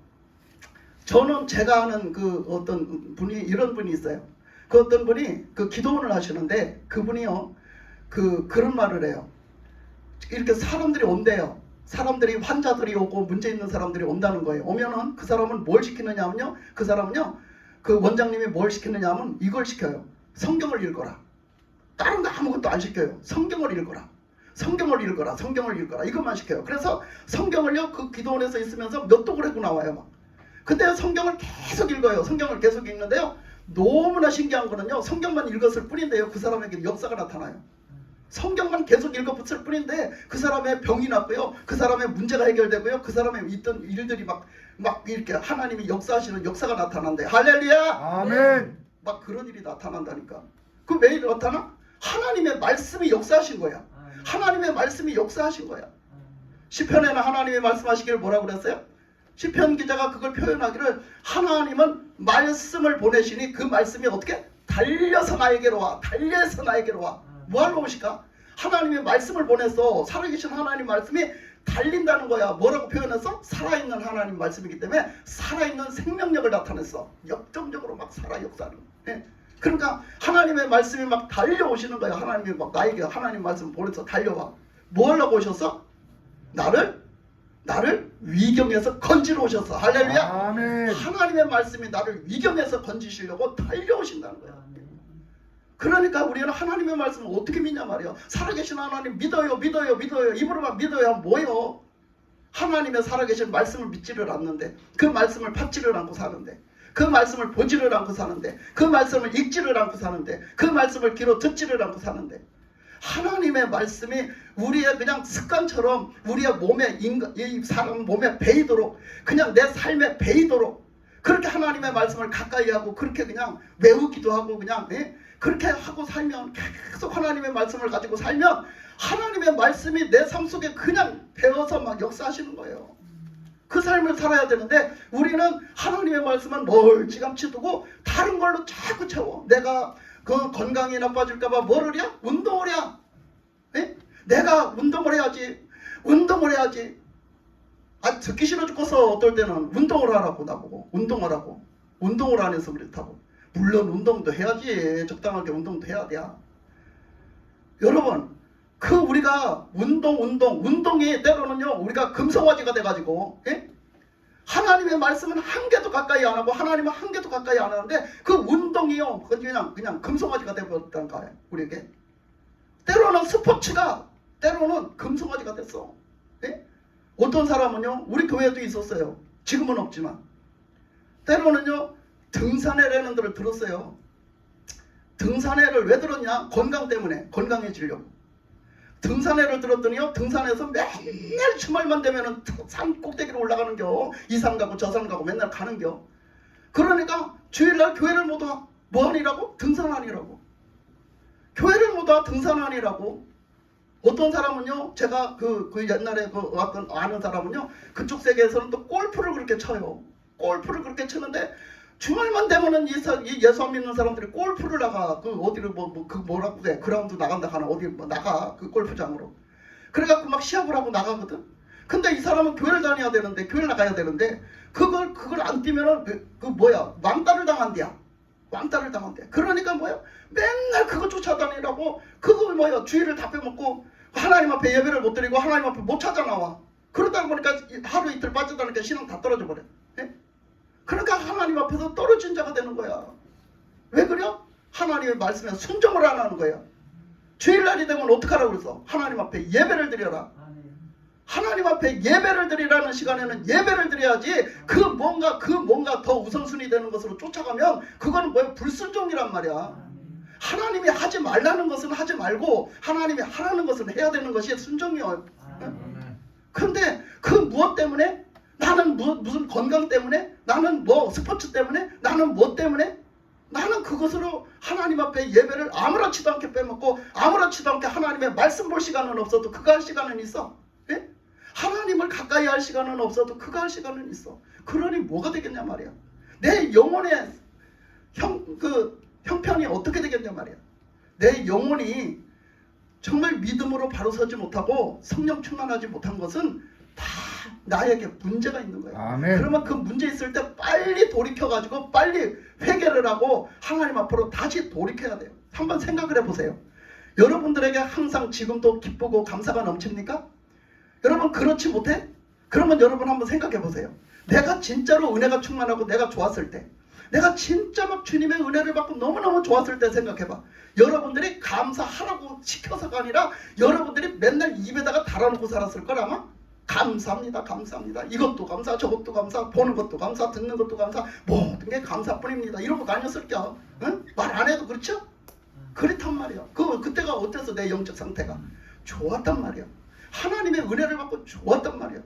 저는 제가 아는 그 어떤 분이 이런 분이 있어요. 그 어떤 분이 그 기도원을 하시는데 그분이요 그런 말을 해요. 이렇게 사람들이 온대요. 사람들이 환자들이 오고 문제 있는 사람들이 온다는 거예요. 오면은 그 사람은 뭘 시키느냐면요. 그 사람은요 그 원장님이 뭘 시키느냐면 이걸 시켜요. 성경을 읽어라. 다른 거 아무것도 안 시켜요. 성경을 읽어라. 성경을 읽어라. 성경을 읽어라. 이것만 시켜요. 그래서 성경을요 그 기도원에서 있으면서 몇 독을 하고 나와요. 막. 근데 성경을 계속 읽어요. 성경을 계속 읽는데요. 너무나 신기한 거는요. 성경만 읽었을 뿐인데요. 그 사람에게 역사가 나타나요. 성경만 계속 읽어붙을 뿐인데 그 사람의 병이 낫고요. 그 사람의 문제가 해결되고요. 그 사람의 있던 일들이 막 이렇게 하나님이 역사하시는 역사가 나타난대. 할렐루야! 아멘. 막 그런 일이 나타난다니까. 그 왜 나타나? 하나님의 말씀이 역사하신 거야. 하나님의 말씀이 역사하신 거야. 시편에는 하나님의 말씀하시기를 뭐라고 그랬어요? 시편 기자가 그걸 표현하기를 하나님은 말씀을 보내시니 그 말씀이 어떻게? 달려서 나에게로 와. 달려서 나에게로 와. 뭐하러 오실까? 하나님의 말씀을 보내서 살아계신 하나님 말씀이 달린다는 거야. 뭐라고 표현해서? 살아있는 하나님 말씀이기 때문에 살아있는 생명력을 나타냈어. 역정적으로 막 살아 역사를. 예. 그러니까 하나님의 말씀이 막 달려오시는 거야. 하나님이 막 나에게 하나님 말씀 보내서 달려와. 뭐 하려고 오셨어? 나를 위경에서 건지러 오셨어. 할렐루야. 아멘. 하나님의 말씀이 나를 위경에서 건지시려고 달려오신다는 거야. 그러니까 우리는 하나님의 말씀을 어떻게 믿냐 말이야. 살아계신 하나님 믿어요. 입으로만 믿어야 뭐예요. 하나님의 살아계신 말씀을 믿지를 않는데 그 말씀을 받지를 않고 사는데 그 말씀을 보지를 않고 사는데 그 말씀을 읽지를 않고 사는데 그 말씀을 귀로 듣지를 않고 사는데 하나님의 말씀이 우리의 그냥 습관처럼 우리의 몸에 이 사람 몸에 배이도록 그냥 내 삶에 배이도록 그렇게 하나님의 말씀을 가까이 하고 그렇게 그냥 외우기도 하고 그냥 그렇게 하고 살면 계속 하나님의 말씀을 가지고 살면 하나님의 말씀이 내 삶 속에 그냥 배어서 막 역사하시는 거예요. 그 삶을 살아야 되는데 우리는 하나님의 말씀은 멀찌감치 두고 다른 걸로 자꾸 채워. 내가 그 건강이 나빠질까봐 뭐를 해? 운동을 해. 내가 운동을 해야지. 듣기 싫어 죽겠어. 어떨 때는 운동을 하라고 나보고. 운동하라고. 운동을 안 해서 그렇다고. 물론 운동도 해야지. 적당하게 운동도 해야 돼. 여러분 그 우리가 운동이 때로는요 우리가 금성화지가 돼가지고 하나님의 말씀은 한 개도 가까이 안 하고 하나님은 한 개도 가까이 안 하는데 그 운동이요 그냥 금성화지가 돼버렸다는 거예요. 우리에게 때로는 스포츠가 때로는 금성화지가 됐어. 어떤 사람은요 우리 교회에도 있었어요. 지금은 없지만 때로는요 등산회라는 데를 들었어요. 등산회를 왜 들었냐? 건강 때문에. 건강해지려고. 등산회를 들었더니요 등산에서 맨날 주말만 되면은 산 꼭대기로 올라가는겨. 이 산 가고 저 산 가고 맨날 가는겨. 그러니까 주일날 교회를 못 와. 뭐 하니라고? 등산하니라고. 교회를 못 와. 등산하니라고. 어떤 사람은요 제가 그 옛날에 왔던 아는 사람은요 그쪽 세계에서는 또 골프를 그렇게 쳐요. 골프를 그렇게 치는데 주말만 되면은 이 예수 안 믿는 사람들이 골프를 나가. 그 어디를 그 뭐라고 해. 그라운드 나간다 하나 어디 나가. 그 골프장으로. 그래갖고 막 시합을 하고 나가거든. 근데 이 사람은 교회를 다녀야 되는데, 교회를 나가야 되는데, 그걸 안 뛰면은 왕따를 당한대야. 왕따를 당한대. 그러니까 맨날 그거 쫓아다니라고, 주일을 다 빼먹고 하나님 앞에 예배를 못 드리고 하나님 앞에 못 찾아 나와. 그러다 보니까 하루 이틀 빠져다니까 신앙 다 떨어져 버려. 예? 그러니까 하나님 앞에서 떨어진 자가 되는 거야. 왜 그래? 하나님의 말씀에 순종을 안 하는 거야. 주일날이 되면 어떡하라고 그랬어? 하나님 앞에 예배를 드려라. 하나님 앞에 예배를 드리라는 시간에는 예배를 드려야지, 그 뭔가 더 우선순위 되는 것으로 쫓아가면 그거는 불순종이란 말이야. 하나님이 하지 말라는 것은 하지 말고 하나님이 하라는 것은 해야 되는 것이 순종이에요. 그런데 그 무엇 때문에? 나는 무슨 건강 때문에? 나는 스포츠 때문에? 나는 뭐 때문에? 나는 그것으로 하나님 앞에 예배를 아무렇지도 않게 빼먹고 아무렇지도 않게 하나님의 말씀 볼 시간은 없어도 그거 할 시간은 있어. 예? 하나님을 가까이 할 시간은 없어도 그거 할 시간은 있어. 그러니 뭐가 되겠냐 말이야. 내 영혼의 형편이 어떻게 되겠냐 말이야. 내 영혼이 정말 믿음으로 바로 서지 못하고 성령 충만하지 못한 것은 다 나에게 문제가 있는 거야. 아멘. 그러면 그 문제 있을 때 빨리 돌이켜가지고 빨리 회개를 하고 하나님 앞으로 다시 돌이켜야 돼요. 한번 생각을 해보세요. 여러분들에게 항상 지금도 기쁘고 감사가 넘칩니까? 여러분 그렇지 못해? 그러면 여러분 한번 생각해 보세요. 내가 진짜로 은혜가 충만하고 내가 좋았을 때, 내가 진짜 막 주님의 은혜를 받고 너무너무 좋았을 때 생각해봐. 여러분들이 감사하라고 시켜서가 아니라 여러분들이 맨날 입에다가 달아놓고 살았을 걸 아마? 감사합니다, 감사합니다. 이것도 감사, 저것도 감사, 보는 것도 감사, 듣는 것도 감사, 모든 게 감사뿐입니다. 이러고 다녔을게요. 응? 말 안 해도 그렇죠? 그렇단 말이야. 그때가 어땠어? 내 영적 상태가 좋았단 말이야. 하나님의 은혜를 받고 좋았단 말이야.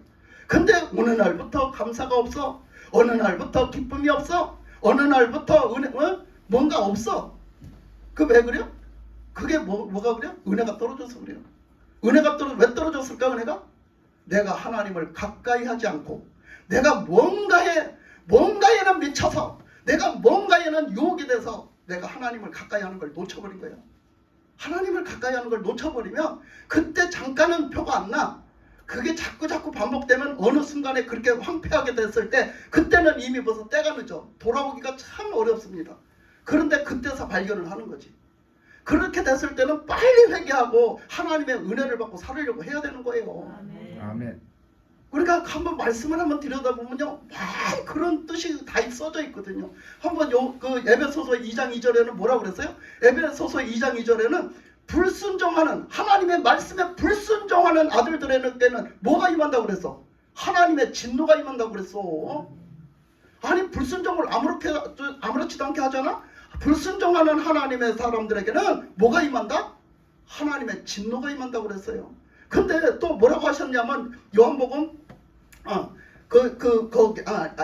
근데 어느 날부터 감사가 없어. 어느 날부터 기쁨이 없어. 어느 날부터 뭔가 없어. 그 왜 그래요? 그게 뭐가 그래요? 은혜가 떨어져서 그래요. 왜 떨어졌을까? 은혜가? 내가 하나님을 가까이 하지 않고, 내가 뭔가에는 미쳐서, 내가 뭔가에는 유혹이 돼서 내가 하나님을 가까이 하는 걸 놓쳐버린 거예요. 하나님을 가까이 하는 걸 놓쳐버리면 그때 잠깐은 표가 안 나. 그게 자꾸 반복되면 어느 순간에 그렇게 황폐하게 됐을 때, 그때는 이미 벌써 때가 늦어. 돌아오기가 참 어렵습니다. 그런데 그때서 발견을 하는 거지. 그렇게 됐을 때는 빨리 회개하고 하나님의 은혜를 받고 살으려고 해야 되는 거예요. 아멘. 우리가 한번 말씀을 한번 들여다보면요, 막 그런 뜻이 다 써져 있거든요. 한번 에베소서 2장 2절에는 뭐라고 그랬어요? 에베소서 2장 2절에는 불순종하는, 하나님의 말씀에 불순종하는 아들들에게는 뭐가 임한다고 그랬어? 하나님의 진노가 임한다고 그랬어. 아니 불순종을 아무렇지도 않게 하잖아? 불순종하는 하나님의 사람들에게는 뭐가 임한다? 하나님의 진노가 임한다고 그랬어요. 근데 또 뭐라고 하셨냐면 요한복음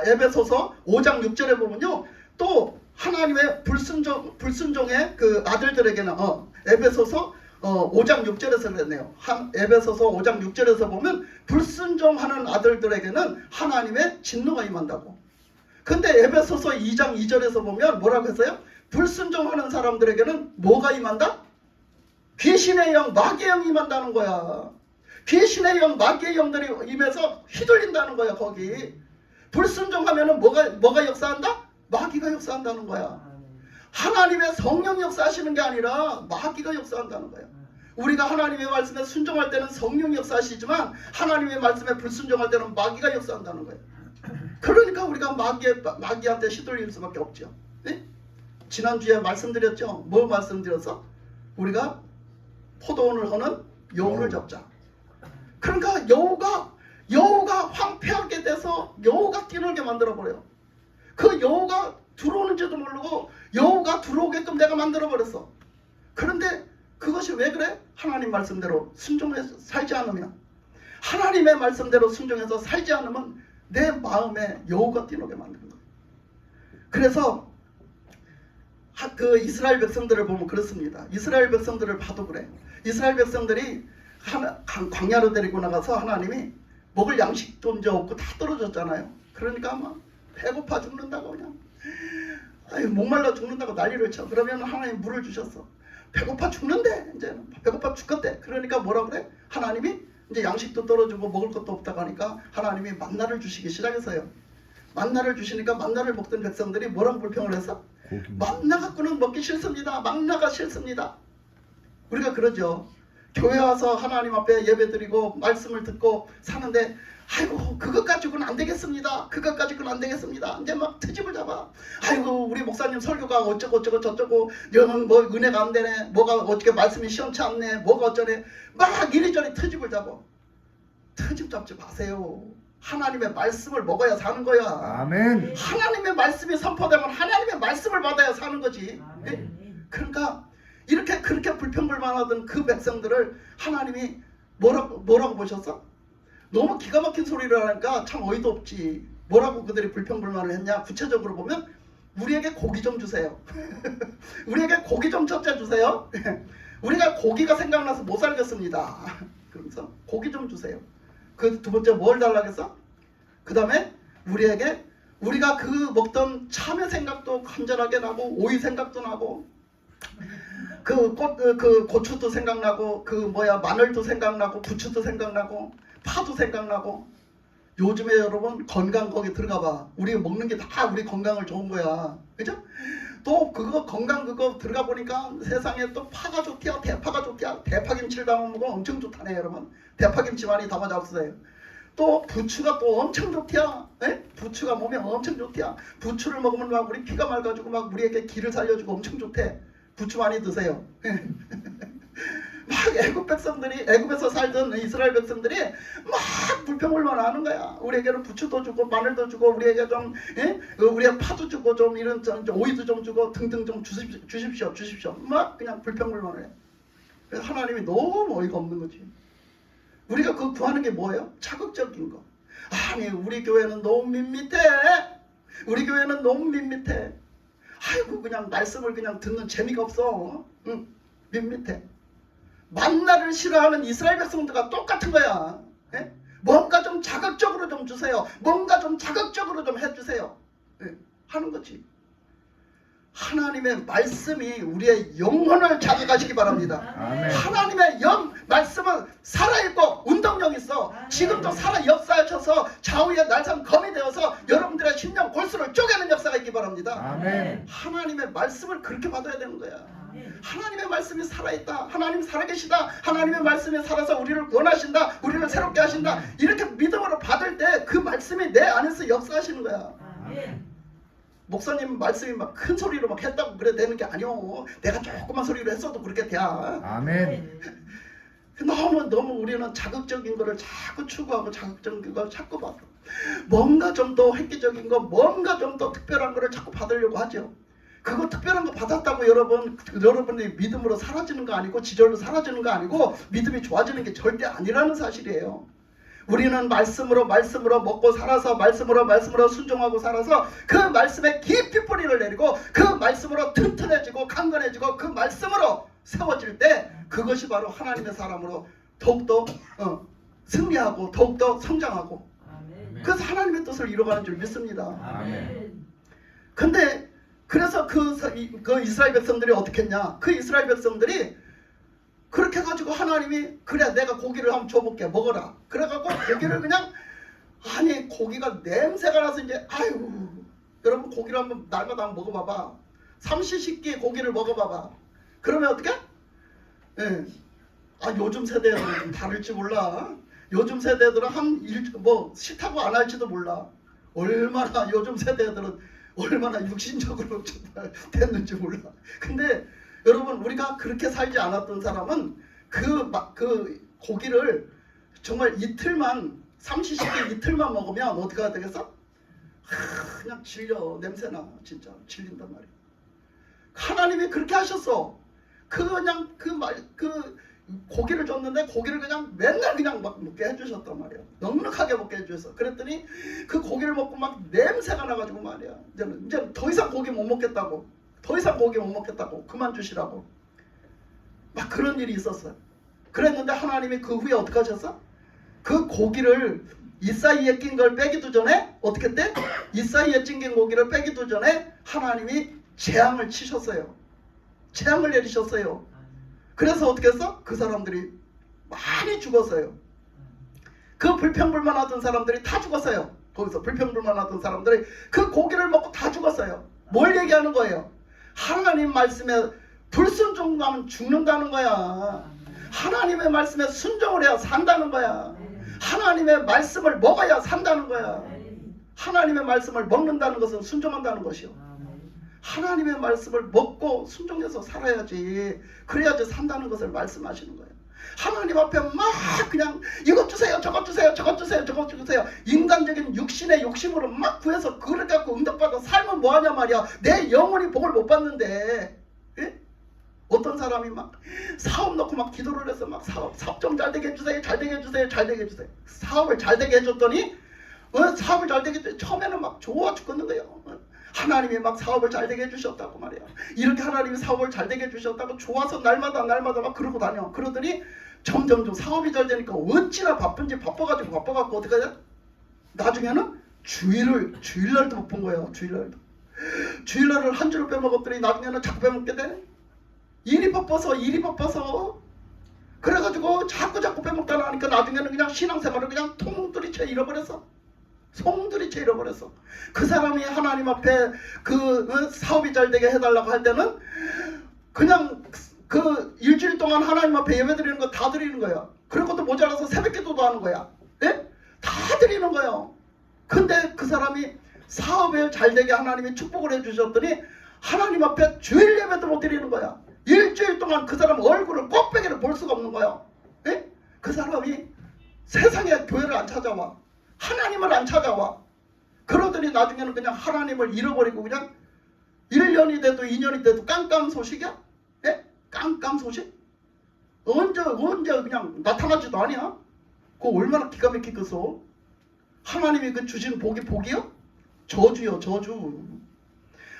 에베소서 5장 6절에 보면요, 또 하나님의 불순종의 그 아들들에게는 에베소서 5장 6절에서 그랬네요. 에베소서 5장 6절에서 보면 불순종하는 아들들에게는 하나님의 진노가 임한다고. 근데 에베소서 2장 2절에서 보면 뭐라고 했어요? 불순종하는 사람들에게는 뭐가 임한다? 귀신의 영, 마귀의 영이 임한다는 거야. 귀신의 영, 마귀의 영들이 임해서 휘둘린다는 거야. 거기 불순종하면은 뭐가 역사한다? 마귀가 역사한다는 거야. 하나님의 성령 역사하시는 게 아니라 마귀가 역사한다는 거야. 우리가 하나님의 말씀에 순종할 때는 성령이 역사하시지만 하나님의 말씀에 불순종할 때는 마귀가 역사한다는 거예요. 그러니까 우리가 마귀한테 휘둘릴 수밖에 없죠. 네? 지난주에 말씀드렸죠. 뭐 말씀드렸어? 우리가 포도원을 허는 여우를 잡자. 그러니까 여우가 황폐하게 돼서 여우가 뛰놀게 만들어버려요. 그 여우가 들어오는지도 모르고 여우가 들어오게끔 내가 만들어버렸어. 그런데 그것이 왜 그래? 하나님 말씀대로 순종해서 살지 않으면, 하나님의 말씀대로 순종해서 살지 않으면 내 마음에 여우가 뛰놀게 만드는 거예요. 그래서 그 이스라엘 백성들을 보면 그렇습니다. 이스라엘 백성들을 봐도 그래. 이스라엘 백성들이 광야로 데리고 나가서 하나님이 먹을 양식도 이제 없고 다 떨어졌잖아요. 그러니까 막 배고파 죽는다고 그냥 목말라 죽는다고 난리를 쳐. 그러면 하나님 물을 주셨어. 배고파 죽는데, 이제 배고파 죽겠대. 그러니까 뭐라 그래? 하나님이 이제 양식도 떨어지고 먹을 것도 없다고 하니까 하나님이 만나를 주시기 시작했어요. 만나를 주시니까 만나를 먹던 백성들이 뭐라고 불평을 했어? 만나 갖고는 먹기 싫습니다. 만나가 싫습니다. 우리가 그러죠. 교회 와서 하나님 앞에 예배드리고 말씀을 듣고 사는데 아이고 그것 가지고는 안 되겠습니다. 그것 가지고는 안 되겠습니다. 이제 막 트집을 잡아. 아이고 우리 목사님 설교가 어쩌고 저쩌고 여는 뭐 은혜가 안 되네. 뭐가 어떻게 말씀이 시원치 않네. 뭐가 어쩌네. 막 이리저리 트집을 잡아. 트집 잡지 마세요. 하나님의 말씀을 먹어야 사는 거야. 아멘. 하나님의 말씀이 선포되면 하나님의 말씀을 받아야 사는 거지. 그러니까 이렇게 그렇게 불평불만하던 그 백성들을 하나님이 뭐라고 보셨어? 너무 기가 막힌 소리를 하니까 참 어이도 없지. 뭐라고 그들이 불평불만을 했냐? 구체적으로 보면 우리에게 고기 좀 주세요. 우리에게 고기 좀 첫째 주세요. 우리가 고기가 생각나서 못 살겠습니다. 그러면서 고기 좀 주세요. 그 두 번째 뭘 달라겠어? 그 다음에 우리가 그 먹던 참외 생각도 간절하게 나고 오이 생각도 나고 그 고추도 생각나고 마늘도 생각나고 부추도 생각나고 파도 생각나고. 요즘에 여러분 건강 거기 들어가봐. 우리 먹는 게 다 우리 건강을 좋은 거야. 그죠? 또 그거 건강 그거 들어가 보니까 세상에 또 파가 좋대요. 대파가 좋대요. 대파김치를 담아 먹으면 엄청 좋다네 여러분. 대파김치 많이 담아 잡수세요. 또 부추가 또 엄청 좋대요. 에? 부추가 몸에 엄청 좋대요. 부추를 먹으면 막 우리 피가 맑아지고 막 우리에게 기를 살려주고 엄청 좋대. 부추 많이 드세요. 막 애굽에서 살던 이스라엘 백성들이 막 불평불만 하는 거야. 우리에게는 부추도 주고 마늘도 주고 우리에게 좀 우리의 파도 주고 좀 이런 좀 오이도 좀 주고 등등 좀 주십시오. 막 그냥 불평불만을 해. 그래서 하나님이 너무 어이가 없는 거지. 우리가 그 구하는 게 뭐예요? 자극적인 거. 아니 우리 교회는 너무 밋밋해. 우리 교회는 너무 밋밋해. 아이고 그냥 말씀을 그냥 듣는 재미가 없어. 응, 밋밋해. 만나를 싫어하는 이스라엘 백성들과 똑같은 거야. 예? 뭔가 좀 자극적으로 좀 주세요. 뭔가 좀 자극적으로 좀 해주세요. 예? 하는 거지. 하나님의 말씀이 우리의 영혼을 자극하시기 바랍니다. 아멘. 하나님의 말씀은 살아있고 운동력 있어. 지금도 살아 역사하셔서 좌우의 날선 검이 되어서 여러분들의 심령 골수를 쪼개는 역사가 있기 바랍니다. 아멘. 하나님의 말씀을 그렇게 받아야 되는 거야. 하나님의 말씀이 살아있다. 하나님 살아계시다. 하나님의 말씀이 살아서 우리를 구원하신다. 우리를 새롭게 하신다. 이렇게 믿음으로 받을 때 그 말씀이 내 안에서 역사하시는 거야. 목사님 말씀이 막 큰 소리로 막 했다고 그래 되는 게 아니오. 내가 조그만 소리로 했어도 그렇게 돼. 아멘. 너무 우리는 자극적인 거를 자꾸 추구하고 자극적인 걸 자꾸 받아. 뭔가 좀 더 획기적인 거, 뭔가 좀 더 특별한 거를 자꾸 받으려고 하죠. 그거 특별한 거 받았다고 여러분이 믿음으로 사라지는 거 아니고 지절로 사라지는 거 아니고 믿음이 좋아지는 게 절대 아니라는 사실이에요. 우리는 말씀으로 먹고 살아서 말씀으로 순종하고 살아서 그 말씀에 깊이 뿌리를 내리고 그 말씀으로 튼튼해지고 강건해지고 그 말씀으로 세워질 때 그것이 바로 하나님의 사람으로 더욱더 승리하고 더욱더 성장하고 그래서 하나님의 뜻을 이뤄가는 줄 믿습니다. 아멘. 근데 그래서 그 이스라엘 백성들이 어떻게 했냐? 그 이스라엘 백성들이 그렇게 해가지고 하나님이 그래 내가 고기를 한번 줘볼게 먹어라. 그래갖고 고기를 그냥 아니 고기가 냄새가 나서 이제 아유 여러분 고기를 한번 날마다 한번 먹어봐봐. 삼시세끼 고기를 먹어봐봐. 그러면 어떻게? 예. 아 요즘 세대들은 좀 다를지 몰라. 요즘 세대들은 싫다고 안 할지도 몰라. 얼마나 요즘 세대들은 얼마나 육신적으로 됐는지 몰라. 근데 여러분 우리가 그렇게 살지 않았던 사람은 그 고기를 정말 삼시세끼 이틀만 먹으면 어떻게 되겠어? 그냥 질려. 냄새나. 진짜 질린단 말이야. 하나님이 그렇게 하셨어. 그 고기를 줬는데 고기를 그냥 맨날 그냥 막 먹게 해주셨단 말이야. 넉넉하게 먹게 해주셨어. 그랬더니 그 고기를 먹고 막 냄새가 나가지고 말이야. 이제 더 이상 고기 못 먹겠다고. 그만 주시라고. 막 그런 일이 있었어요. 그랬는데 하나님이 그 후에 어떻게 하셨어? 그 고기를 이사이에 낀 걸 빼기도 전에 어떻게 했대? 이사이에 찐긴 고기를 빼기도 전에 하나님이 재앙을 치셨어요. 재앙을 내리셨어요. 그래서 어떻게 했어? 그 사람들이 많이 죽었어요. 그 불평불만하던 사람들이 다 죽었어요. 거기서 불평불만하던 사람들이 그 고기를 먹고 다 죽었어요. 뭘 얘기하는 거예요? 하나님 말씀에 불순종하면 죽는다는 거야. 하나님의 말씀에 순종을 해야 산다는 거야. 하나님의 말씀을 먹어야 산다는 거야. 하나님의 말씀을 먹는다는 것은 순종한다는 것이요. 하나님의 말씀을 먹고 순종해서 살아야지. 그래야지 산다는 것을 말씀하시는 거예요. 하나님 앞에 막 그냥 이것 주세요, 저것 주세요, 저것 주세요, 저것 주세요. 인간적인 육신의 욕심으로 막 구해서 그걸 갖고 응답받아 살면 뭐하냐 말이야. 내 영혼이 복을 못 받는데. 예? 어떤 사람이 막 사업 놓고 막 기도를 해서 막 사업 좀 잘 되게 해주세요, 잘 되게 해주세요, 잘 되게 해주세요. 사업을 잘 되게 해줬더니 사업을 잘 되게 해줬더니 처음에는 막 좋아 죽겠는 거예요. 하나님이 막 사업을 잘 되게 해주셨다고 말이야. 이렇게 하나님이 사업을 잘 되게 해주셨다고 좋아서 날마다 막 그러고 다녀. 그러더니 점점 사업이 잘 되니까 어찌나 바쁜지 바빠가지고 어떻게 하냐? 나중에는 주일날도 못 본 거예요. 주일날을 한 주를 빼먹었더니 나중에는 자꾸 빼먹게 되네. 일이 바빠서 그래가지고 자꾸 빼먹다 나니까 나중에는 그냥 신앙생활을 그냥 송두리째 잃어버렸어. 그 사람이 하나님 앞에 그 사업이 잘 되게 해달라고 할 때는 그냥 그 일주일 동안 하나님 앞에 예배 드리는 거 다 드리는 거야. 그런 것도 모자라서 새벽 기도도 하는 거야. 예? 다 드리는 거예요. 근데 그 사람이 사업에 잘 되게 하나님이 축복을 해주셨더니 하나님 앞에 주일 예배도 못 드리는 거야. 일주일 동안 그 사람 얼굴을 꼴빼기를 볼 수가 없는 거야. 예? 그 사람이 세상에 교회를 안 찾아와. 하나님을 안 찾아와. 그러더니 나중에는 그냥 하나님을 잃어버리고 그냥 1년이 돼도 2년이 돼도 깜깜소식이야? 예? 깜깜소식? 언제 그냥 나타나지도 않냐? 그거 얼마나 기가 막히겠어? 하나님이 그 주신 복이요? 저주요, 저주.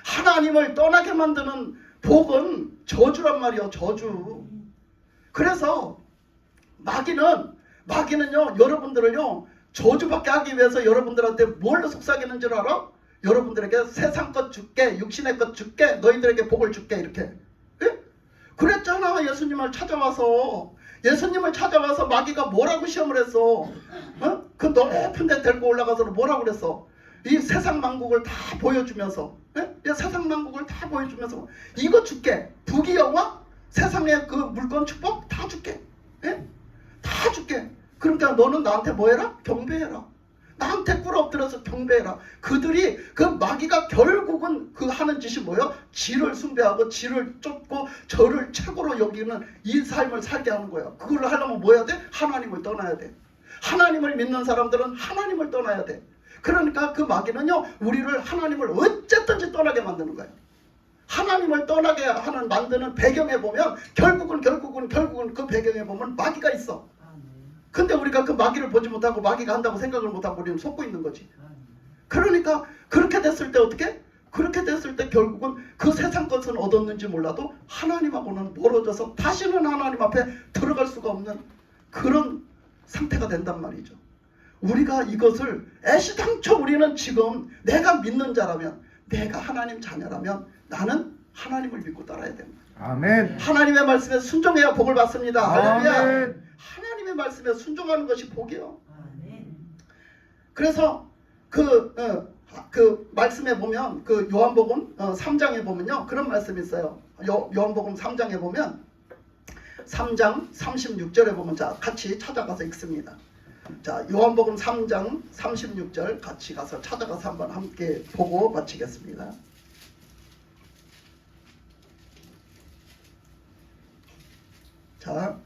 하나님을 떠나게 만드는 복은 저주란 말이요, 저주. 그래서 마귀는요, 여러분들을요, 저주받게 하기 위해서 여러분들한테 뭘로 속삭이는 줄 알아? 여러분들에게 세상 것 줄게, 육신의 것 줄게, 너희들에게 복을 줄게, 이렇게. 예? 그랬잖아. 예수님을 찾아와서 마귀가 뭐라고 시험을 했어? 그 높은 데 데리고 올라가서 뭐라고 그랬어? 이 세상 만국을 다 보여주면서, 예? 이 세상 만국을 다 보여주면서 이거 줄게. 부귀 영화, 세상의 그 물건 축복 다 줄게. 예? 다 줄게. 그러니까 너는 나한테 뭐 해라? 경배해라. 나한테 꿇어 엎드려서 경배해라. 그들이 그 마귀가 결국은 그 하는 짓이 뭐예요? 지를 숭배하고 지를 쫓고 저를 최고로 여기는 이 삶을 살게 하는 거예요. 그걸로 하려면 뭐 해야 돼? 하나님을 떠나야 돼. 하나님을 믿는 사람들은 하나님을 떠나야 돼. 그러니까 그 마귀는요, 우리를 하나님을 어쨌든지 떠나게 만드는 거예요. 하나님을 떠나게 만드는 배경에 보면 결국은 그 배경에 보면 마귀가 있어. 근데 우리가 그 마귀를 보지 못하고 마귀가 한다고 생각을 못하고 우리는 속고 있는 거지. 그러니까 그렇게 됐을 때 어떻게? 그렇게 됐을 때 결국은 그 세상 것은 얻었는지 몰라도 하나님하고는 멀어져서 다시는 하나님 앞에 들어갈 수가 없는 그런 상태가 된단 말이죠. 우리가 이것을 애시당초 우리는 지금 내가 믿는 자라면, 내가 하나님 자녀라면 나는 하나님을 믿고 따라야 됩니다. 아멘. 하나님의 말씀에 순종해야 복을 받습니다. 할렐루야. 아멘. 하나님의 말씀에 순종하는 것이 복이요. 그래서 그 말씀에 보면 그 요한복음 3장에 보면요, 그런 말씀이 있어요. 요한복음 3장에 보면 3장 36절에 보면, 자, 같이 찾아가서 읽습니다. 자, 요한복음 3장 36절 같이 가서 찾아가서 한번 함께 보고 마치겠습니다. 자,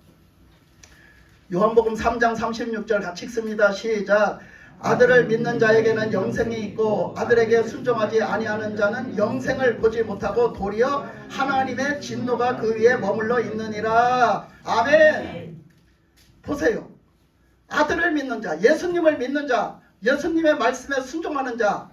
요한복음 3장 36절 같이 읽습니다. 시작. 아들을 믿는 자에게는 영생이 있고 아들에게 순종하지 아니하는 자는 영생을 보지 못하고 도리어 하나님의 진노가 그 위에 머물러 있느니라. 아멘. 보세요. 아들을 믿는 자, 예수님을 믿는 자, 예수님의 말씀에 순종하는 자,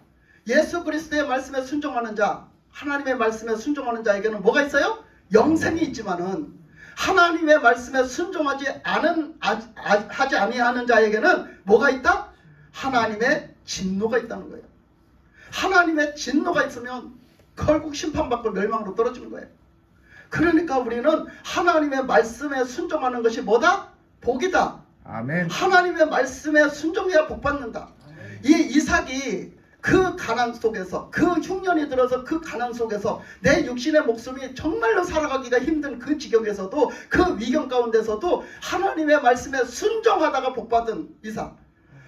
예수 그리스도의 말씀에 순종하는 자, 하나님의 말씀에 순종하는 자에게는 뭐가 있어요? 영생이 있지만은 하나님의 말씀에 순종하지 하지 아니하는 자에게는 뭐가 있다? 하나님의 진노가 있다는 거예요. 하나님의 진노가 있으면 결국 심판받고 멸망으로 떨어지는 거예요. 그러니까 우리는 하나님의 말씀에 순종하는 것이 뭐다? 복이다. 아멘. 하나님의 말씀에 순종해야 복 받는다. 이 이삭이 그 가난 속에서, 그 흉년이 들어서 그 가난 속에서 내 육신의 목숨이 정말로 살아가기가 힘든 그 지경에서도, 그 위경 가운데서도 하나님의 말씀에 순종하다가 복받은 이삭.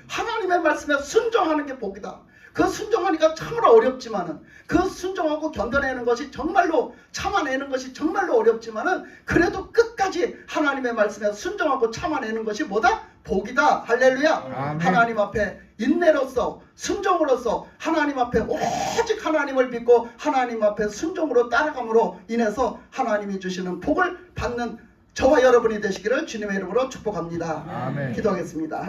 하나님의 말씀에 순종하는 게 복이다. 그 순종하니까 참으로 어렵지만은, 그 순종하고 견뎌내는 것이 정말로, 참아내는 것이 정말로 어렵지만은, 그래도 끝까지 하나님의 말씀에 순종하고 참아내는 것이 뭐다? 복이다. 할렐루야. 아멘. 하나님 앞에 인내로서, 순종으로서 하나님 앞에 오직 하나님을 믿고 하나님 앞에 순종으로 따라감으로 인해서 하나님이 주시는 복을 받는 저와 여러분이 되시기를 주님의 이름으로 축복합니다. 아멘. 기도하겠습니다.